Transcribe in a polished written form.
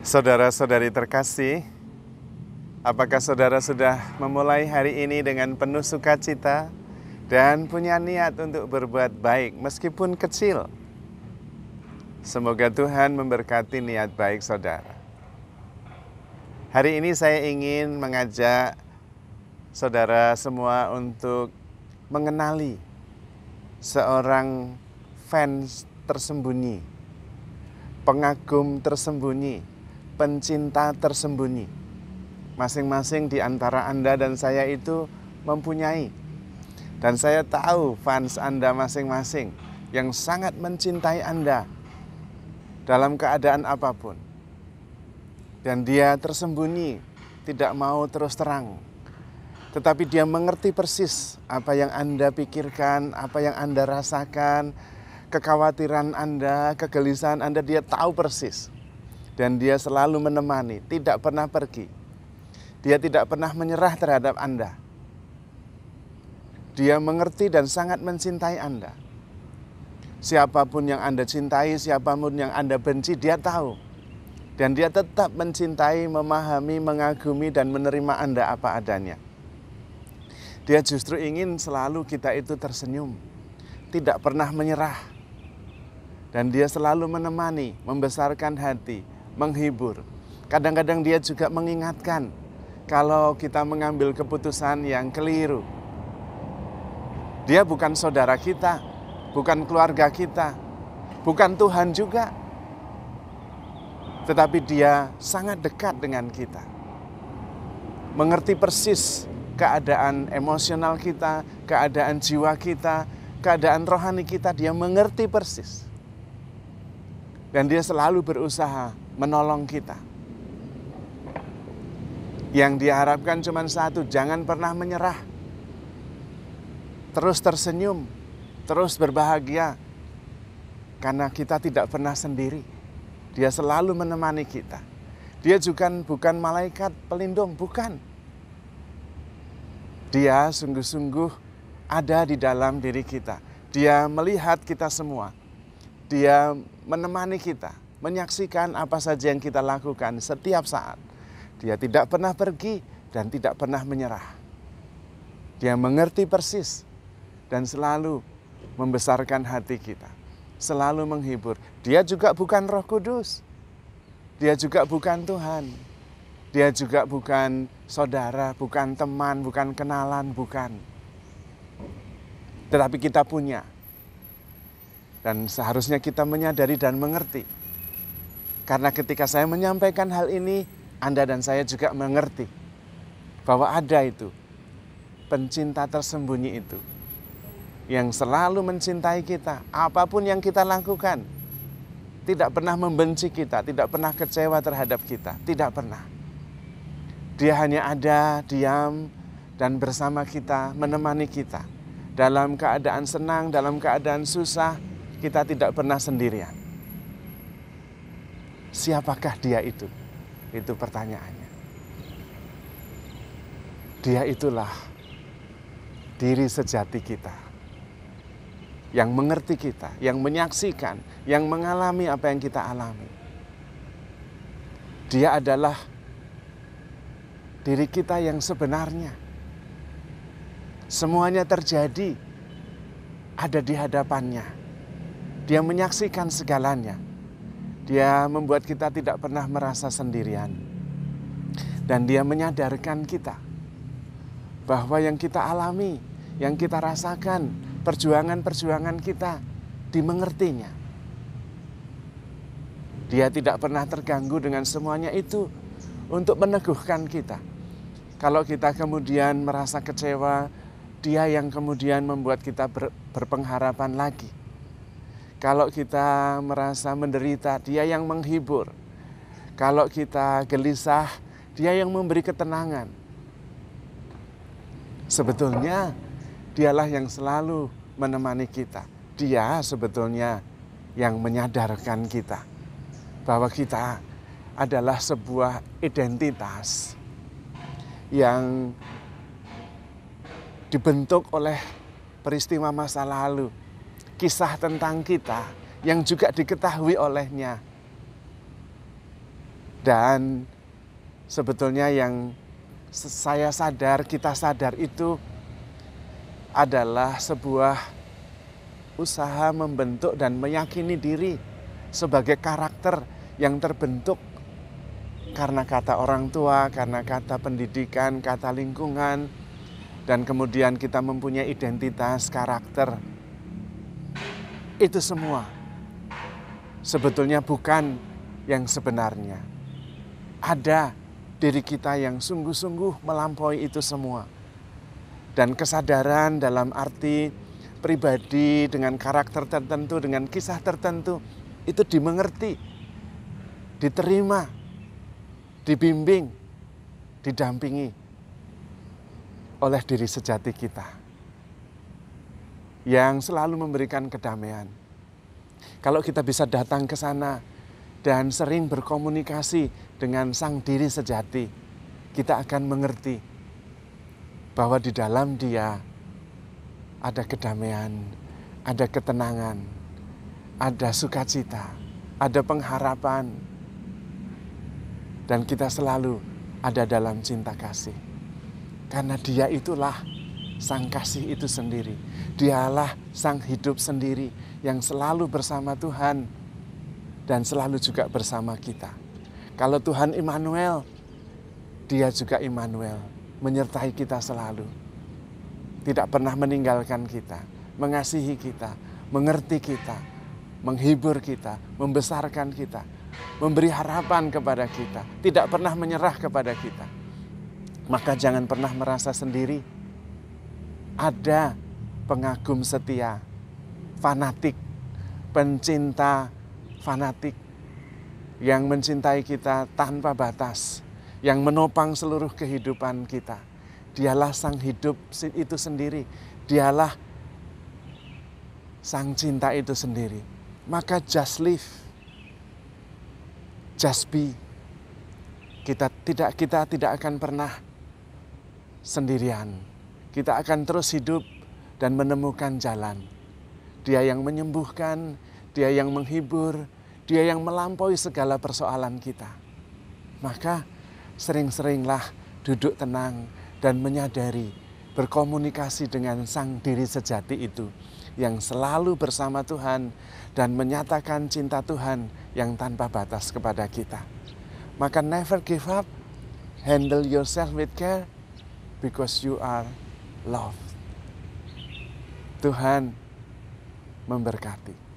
Saudara-saudari terkasih, apakah saudara sudah memulai hari ini dengan penuh sukacita dan punya niat untuk berbuat baik meskipun kecil? Semoga Tuhan memberkati niat baik saudara. Hari ini saya ingin mengajak saudara semua untuk mengenali seorang fans tersembunyi, pengagum tersembunyi, pencinta tersembunyi. Masing-masing di antara Anda dan saya itu mempunyai. Dan saya tahu fans Anda masing-masing yang sangat mencintai Anda dalam keadaan apapun. Dan dia tersembunyi, tidak mau terus terang. Tetapi dia mengerti persis apa yang Anda pikirkan, apa yang Anda rasakan, kekhawatiran Anda, kegelisahan Anda, dia tahu persis. Dan dia selalu menemani, tidak pernah pergi. Dia tidak pernah menyerah terhadap Anda. Dia mengerti dan sangat mencintai Anda. Siapapun yang Anda cintai, siapapun yang Anda benci, dia tahu. Dan dia tetap mencintai, memahami, mengagumi, dan menerima Anda apa adanya. Dia justru ingin selalu kita itu tersenyum, tidak pernah menyerah. Dan dia selalu menemani, membesarkan hati, menghibur. Kadang-kadang dia juga mengingatkan kalau kita mengambil keputusan yang keliru. Dia bukan saudara kita, bukan keluarga kita, bukan Tuhan juga. Tetapi dia sangat dekat dengan kita. Mengerti persis keadaan emosional kita, keadaan jiwa kita, keadaan rohani kita, dia mengerti persis. Dan dia selalu berusaha menolong kita. Yang diharapkan cuma satu, jangan pernah menyerah. Terus tersenyum, terus berbahagia. Karena kita tidak pernah sendiri. Dia selalu menemani kita. Dia juga bukan malaikat pelindung, bukan. Dia sungguh-sungguh ada di dalam diri kita. Dia melihat kita semua. Dia menemani kita, menyaksikan apa saja yang kita lakukan setiap saat. Dia tidak pernah pergi dan tidak pernah menyerah. Dia mengerti persis dan selalu membesarkan hati kita, selalu menghibur. Dia juga bukan Roh Kudus, dia juga bukan Tuhan, dia juga bukan saudara, bukan teman, bukan kenalan, bukan. Tetapi kita punya. Dan seharusnya kita menyadari dan mengerti. Karena ketika saya menyampaikan hal ini, Anda dan saya juga mengerti bahwa ada itu, pencinta tersembunyi itu, yang selalu mencintai kita, apapun yang kita lakukan, tidak pernah membenci kita, tidak pernah kecewa terhadap kita, tidak pernah. Dia hanya ada, diam, dan bersama kita, menemani kita. Dalam keadaan senang, dalam keadaan susah, kita tidak pernah sendirian. Siapakah dia itu? Itu pertanyaannya. Dia itulah diri sejati kita. Yang mengerti kita, yang menyaksikan, yang mengalami apa yang kita alami. Dia adalah diri kita yang sebenarnya. Semuanya terjadi ada di hadapannya. Dia menyaksikan segalanya. Dia membuat kita tidak pernah merasa sendirian. Dan dia menyadarkan kita bahwa yang kita alami, yang kita rasakan, perjuangan-perjuangan kita dimengertinya. Dia tidak pernah terganggu dengan semuanya itu untuk meneguhkan kita. Kalau kita kemudian merasa kecewa, dia yang kemudian membuat kita berpengharapan lagi. Kalau kita merasa menderita, dia yang menghibur. Kalau kita gelisah, dia yang memberi ketenangan. Sebetulnya, dialah yang selalu menemani kita. Dia sebetulnya yang menyadarkan kita bahwa kita adalah sebuah identitas yang dibentuk oleh peristiwa masa lalu. Kisah tentang kita yang juga diketahui olehnya. Dan sebetulnya yang saya sadar, kita sadar itu adalah sebuah usaha membentuk dan meyakini diri sebagai karakter yang terbentuk karena kata orang tua, karena kata pendidikan, kata lingkungan, dan kemudian kita mempunyai identitas karakter. Itu semua sebetulnya bukan yang sebenarnya. Ada diri kita yang sungguh-sungguh melampaui itu semua. Dan kesadaran dalam arti pribadi dengan karakter tertentu, dengan kisah tertentu, itu dimengerti, diterima, dibimbing, didampingi oleh diri sejati kita yang selalu memberikan kedamaian. Kalau kita bisa datang ke sana dan sering berkomunikasi dengan sang diri sejati, kita akan mengerti bahwa di dalam dia ada kedamaian, ada ketenangan, ada sukacita, ada pengharapan, dan kita selalu ada dalam cinta kasih. Karena dia itulah sang kasih itu sendiri. Dialah sang hidup sendiri yang selalu bersama Tuhan dan selalu juga bersama kita. Kalau Tuhan Immanuel, dia juga Immanuel, menyertai kita selalu. Tidak pernah meninggalkan kita, mengasihi kita, mengerti kita, menghibur kita, membesarkan kita, memberi harapan kepada kita, tidak pernah menyerah kepada kita. Maka jangan pernah merasa sendiri. Ada pengagum setia, fanatik, pencinta fanatik yang mencintai kita tanpa batas, yang menopang seluruh kehidupan kita. Dialah sang hidup itu sendiri. Dialah sang cinta itu sendiri. Maka just live, just be. Kita tidak akan pernah sendirian. Kita akan terus hidup dan menemukan jalan. Dia yang menyembuhkan, dia yang menghibur, dia yang melampaui segala persoalan kita. Maka sering-seringlah duduk tenang dan menyadari, berkomunikasi dengan sang diri sejati itu yang selalu bersama Tuhan dan menyatakan cinta Tuhan yang tanpa batas kepada kita. Maka never give up, handle yourself with care because you are loved. Tuhan memberkati.